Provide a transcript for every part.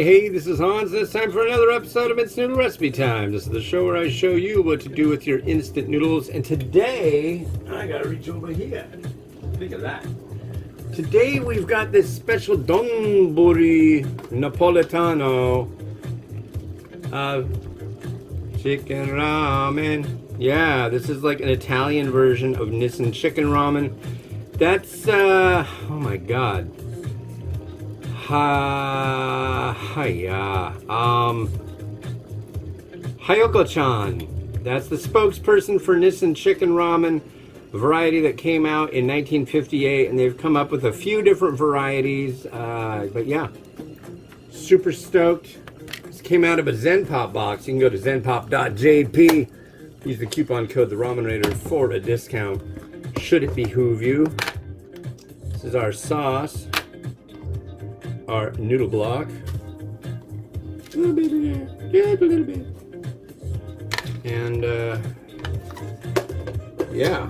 Hey, this is Hans, and it's time for another episode of It's Noodle Recipe Time. This is the show where I show you what to do with your instant noodles, and today, I gotta reach over here. Look at that. Today we've got this special Donburi Napolitano chicken ramen. Yeah, this is like an Italian version of Nissin chicken ramen. That's, oh my god. Hayoko-chan. That's the spokesperson for Nissin chicken ramen, a variety that came out in 1958, and they've come up with a few different varieties. But yeah, super stoked. This came out of a Zenpop box. You can go to zenpop.jp. Use the coupon code TheRamenRaider for a discount, should it behoove you. This is our sauce. Our noodle block. A little bit in there. Just a little bit. And, yeah.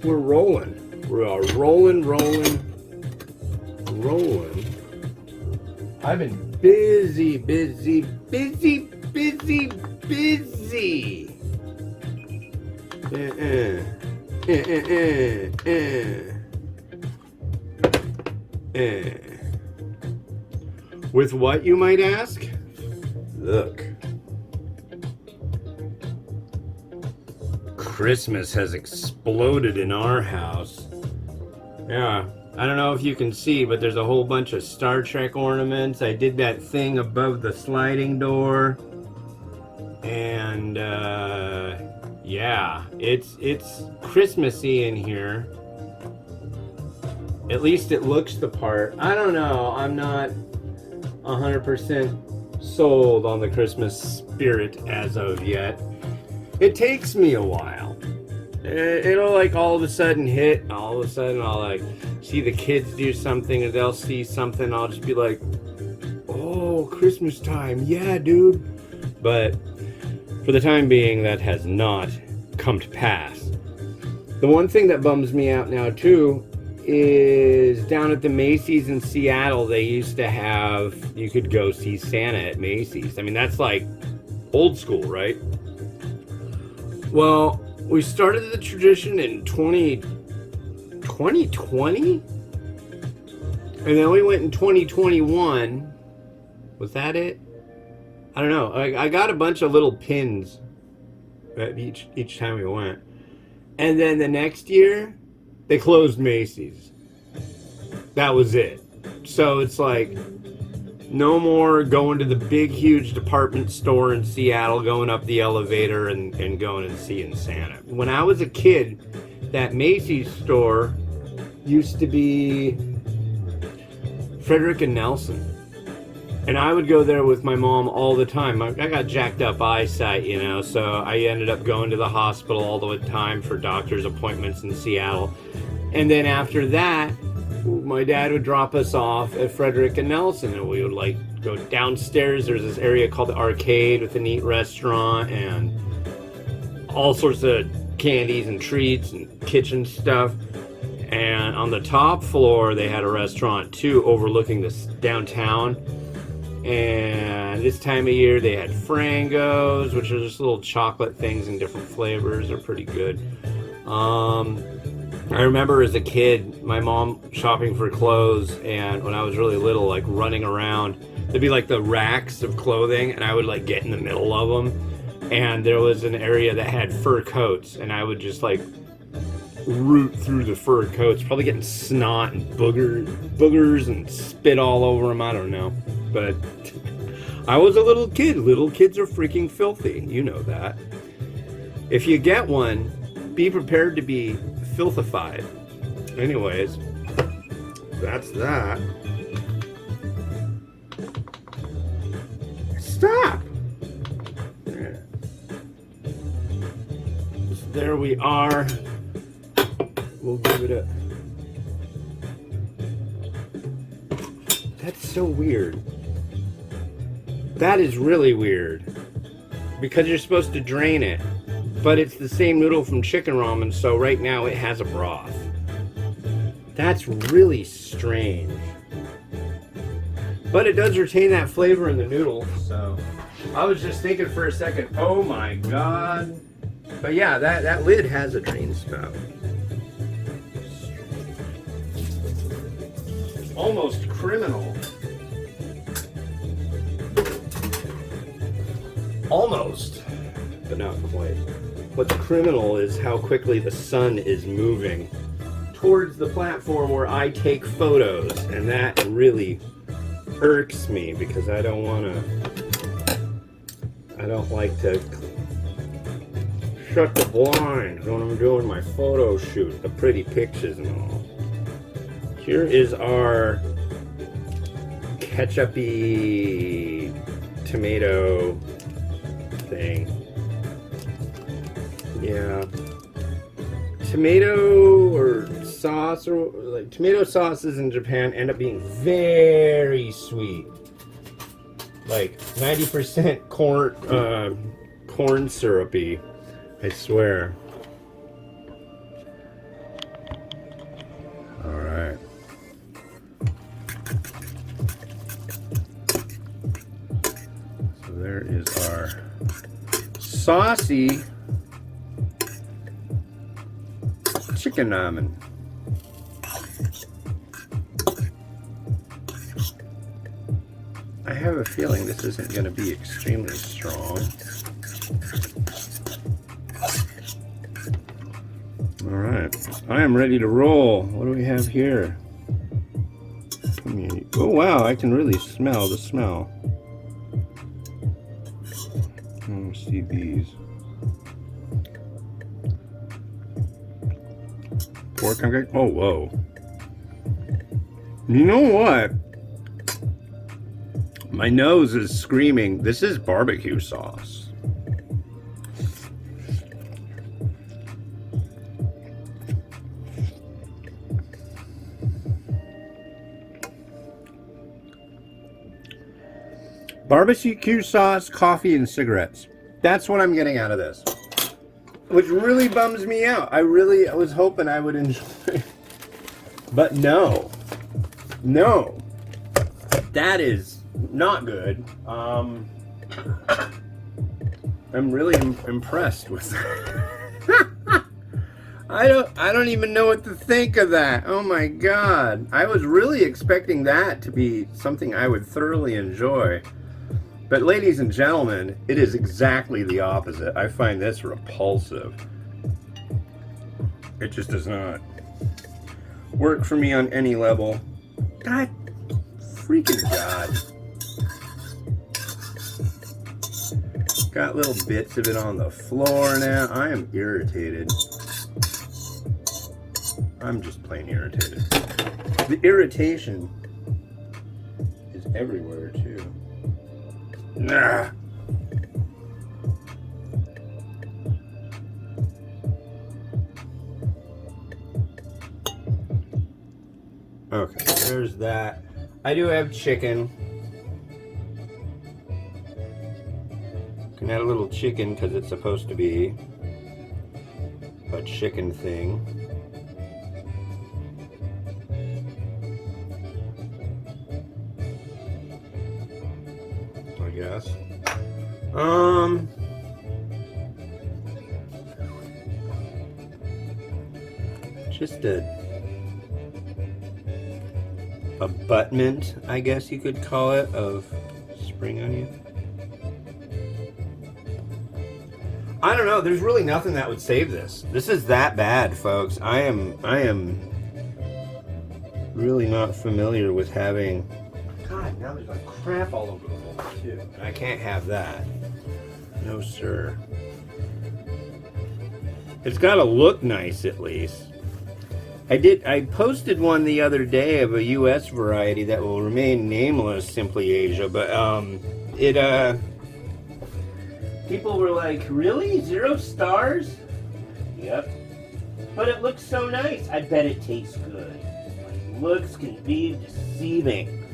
We're rolling. We are rolling. I've been busy. With what, you might ask? Look. Christmas has exploded in our house. Yeah, I don't know if you can see, but there's a whole bunch of Star Trek ornaments. I did that thing above the sliding door. And, yeah, it's Christmassy in here. At least it looks the part. I don't know, I'm not 100% sold on the Christmas spirit as of yet. It takes me a while. It'll like all of a sudden hit, all of a sudden I'll like see the kids do something or they'll see something, I'll just be like, oh, Christmas time, yeah, dude. But for the time being, that has not come to pass. The one thing that bums me out now too is down at the Macy's in Seattle, they used to have, you could go see Santa at Macy's. I mean, that's like old school, right? Well, we started the tradition in 2020? And then we went in 2021. Was that it? I don't know. I got a bunch of little pins each time we went. And then the next year, they closed Macy's. That was it. So it's like, no more going to the big, huge department store in Seattle, going up the elevator and going and seeing Santa. When I was a kid, that Macy's store used to be Frederick and Nelson. And I would go there with my mom all the time. I got jacked up eyesight, you know, so I ended up going to the hospital all the time for doctor's appointments in Seattle. And then after that, my dad would drop us off at Frederick and Nelson, and we would like go downstairs. There's this area called the Arcade with a neat restaurant and all sorts of candies and treats and kitchen stuff. And on the top floor, they had a restaurant too, overlooking this downtown. And this time of year, they had Frangos, which are just little chocolate things in different flavors. They're pretty good. I remember as a kid, my mom shopping for clothes, and when I was really little, like running around, there'd be like the racks of clothing, and I would like get in the middle of them. And there was an area that had fur coats, and I would just like root through the fur coats, probably getting snot and boogers and spit all over them. I don't know. But I was a little kid. Little kids are freaking filthy. You know that. If you get one, be prepared to be filthified. Anyways, that's that. Stop! There we are. We'll give it a... That's so weird. That is really weird. Because you're supposed to drain it. But it's the same noodle from chicken ramen, so right now it has a broth. That's really strange. But it does retain that flavor in the noodle, so I was just thinking for a second, oh my god. But yeah, that lid has a drain spout. Almost criminal. Almost, but not quite. What's criminal is how quickly the sun is moving towards the platform where I take photos, and that really irks me because I don't like to shut the blinds when I'm doing my photo shoot, the pretty pictures and all. Here is our ketchup-y tomato thing. Yeah. Tomato or sauce, or like tomato sauces in Japan end up being very sweet. Like 90% corn syrupy, I swear. All right. So there is our saucy chicken ramen. I have a feeling this isn't going to be extremely strong. All right, I am ready to roll. What do we have here? Oh wow, I can really smell the smell. Let's see these. Pork on cake. Oh whoa. You know what? My nose is screaming, this is barbecue sauce. Barbecue sauce, coffee, and cigarettes. That's what I'm getting out of this. Which really bums me out. I was hoping I would enjoy it. But no. No. That is not good. I'm really impressed with that. I don't even know what to think of that. Oh my god. I was really expecting that to be something I would thoroughly enjoy. But ladies and gentlemen, it is exactly the opposite. I find this repulsive. It just does not work for me on any level. God freaking god. Got little bits of it on the floor now. I am irritated. I'm just plain irritated. The irritation is everywhere too. Nah. Okay, there's that. I do have chicken. Can add a little chicken because it's supposed to be a chicken thing. I guess. Just a abutment, I guess you could call it, of spring onion. I don't know. There's really nothing that would save this. This is that bad, folks. I am really not familiar with having. God, now there's like crap all over the bowl too, and I can't have that. No, sir. It's got to look nice at least. I posted one the other day of a U.S. variety that will remain nameless, Simply Asia, but people were like, really? 0 stars? Yep. But it looks so nice. I bet it tastes good. Like, looks can be deceiving.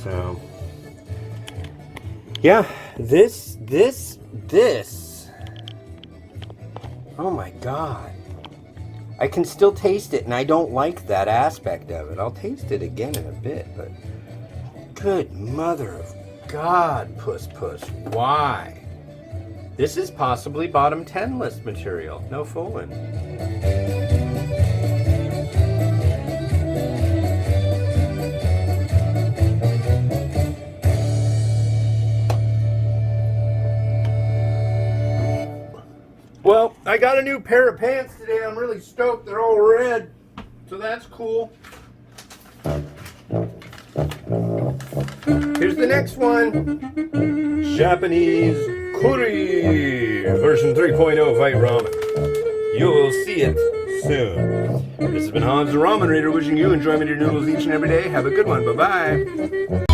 So, yeah, this. Oh my God. I can still taste it, and I don't like that aspect of it. I'll taste it again in a bit, but Good mother of God, Puss. Why? This is possibly bottom 10 list material. No fooling. Well, I got a new pair of pants today. I'm really stoked. They're all red. So that's cool. Here's the next one. Japanese curry version 3.0 Fight Ramen. You will see it soon. This has been Hans the Ramen Reader wishing you enjoyment of your noodles each and every day. Have a good one. Bye-bye.